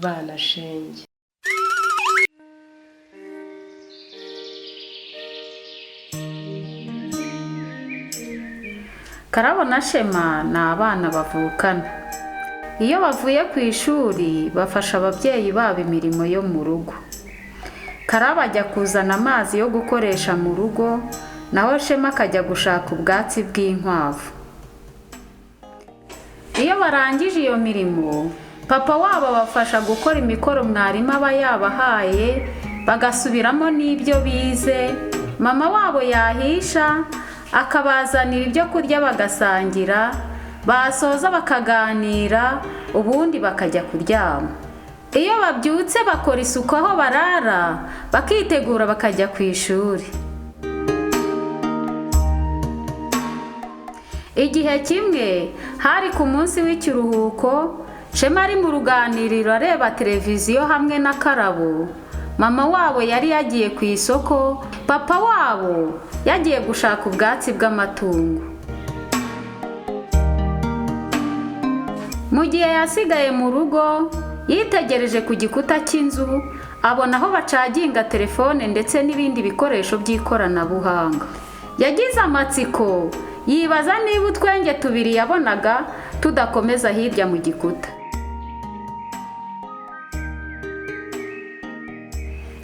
Banashenge. Karabo na Shema ni abana bavukana. Iyo bavuye ku ishuri bafasha ababyeyi babo imirimo yo mu rugo. Karabo ajya kuzana amazi yo gukoresha mu rugo, naho Shema akajya gushaka ubwatsi bw'inkwavu. Iyo barangije iyo mirimo, papa wabo abafasha gukora imikoro mwarimu aba yabahaye, bagasubiramo n'ibyo bize. Mama wabo yahisha akabazanira ibyo kurya bagasangira, basoza bakaganira, ubundi bakajya kuryama. Iyo babyutse bakora isuku aho barara, bakitegura bakajya ku ishuri. Igihe kimwe hari ku munsi w'ikiruhuko, Shema ari mu ruganiriro areba televiziyo hamwe na Karabo. Mama wabo yari yagiye ku isoko, papa wabo yagiye gushaka ubwatsi bw'amatungo. Mu gihe yasigaye mu rugo, yitegereje ku gikuta cy'inzu, abona aho bacaginga telefone ndetse n'ibindi bikoresho by'ikoranabuhanga. Yagize amatsiko, yibaza niba utwenge tubiri yabonaga tudakomeza hirya mu gikuta.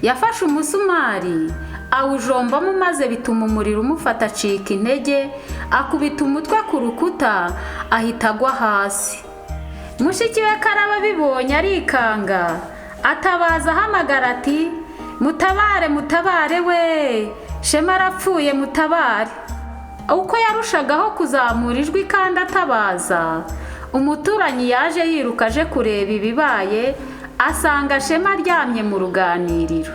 Yafashe umusumari awujombamo maze bituma umuriro umufata acika intege, akubita umutwe ku rukuta ahita agwa hasi. Mushiki we Karabo abibonye arikanga, atabaza ahamagara ati, mutabare mutabare we, Shema arapfuye mutabare. Uko yarushagaho kuzamura ijwi kandi atabaza, umuturanyi yaje yiruka aje kureba ibibaye, asanga Shema aryamye mu ruganiriro.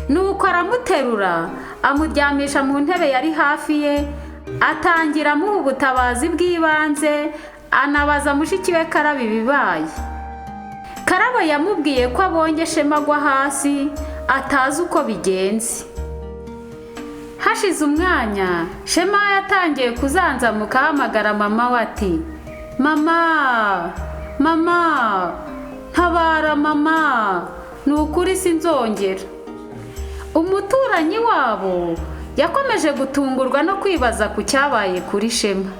Nuko aramuterura amuryamisha mu ntebe yari hafi ye, atangira amuha ubutabazi bw'ibanze, anabaza mushiki we Karabo ibibaye. Karabo yamubwiye ko abonye Shema agwa hasi, atazi uko bigenze. Hashize umwanya, Shema yatangiye kuzanzamuka ahamagara mama we ati, mama, mama, ntabara mama, ni ukuri sinzongera. Umuturanyi wabo yakomeje gutungurwa no kwibaza ku cyabaye kuri Shema.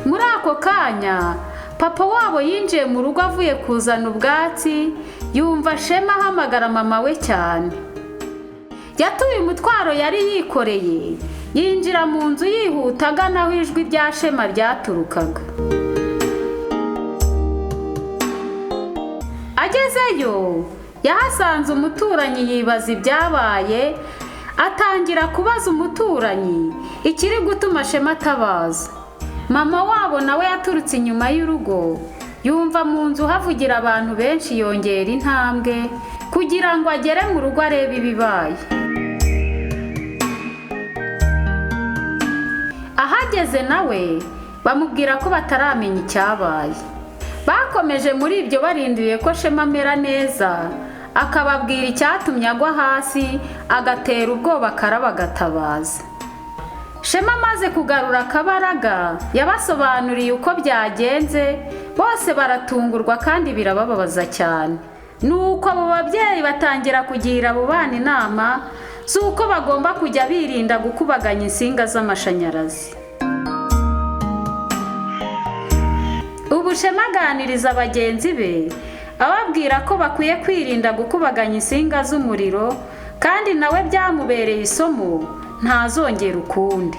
Muri ako kanya, papa wabo yinjiye mu rugo avuye kuzana ubwatsi, yumva Shema ahamagara mama we cyane. Yatuye umutwaro yari yikoreye, yinjira mu nzu yihuta agana aho ijwi rya Shema ryaturukaga. Agezeyo, yahasanze umuturanyi yibaza ibyabaye, atangira kubaza umuturanyi ikiri gutuma Shema atabaza. Mama wabo nawe yaturutse inyuma y'urugo, yumva mu nzu havugira abantu benshi, yongera intambwe kugira ngo agere mu rugo arebe ibibaye. Ahageze nawe bamubwira ko bataramenya icyabaye. Bakomeje muri ibyo barindiriye ko Shema amera neza, akababwira icyatumye agwa hasi, agatera ubwoba Karabo agatabaza. Shema amaze kugarura akabaraga, yabasobanuriye uko byagenze, bose baratungurwa kandi birabababaza cyane. Nuko abo babyeyi batangira kugira abo bana inama z'uko bagomba kujya birinda gukubaganya insinga z'amashanyarazi. Ubu Shema aganiriza bagenzi be, ababwira ko bakwiye kwirinda gukubaganya insinga z'umuriro, kandi nawe byamubereye isomo, ntazongera ukundi.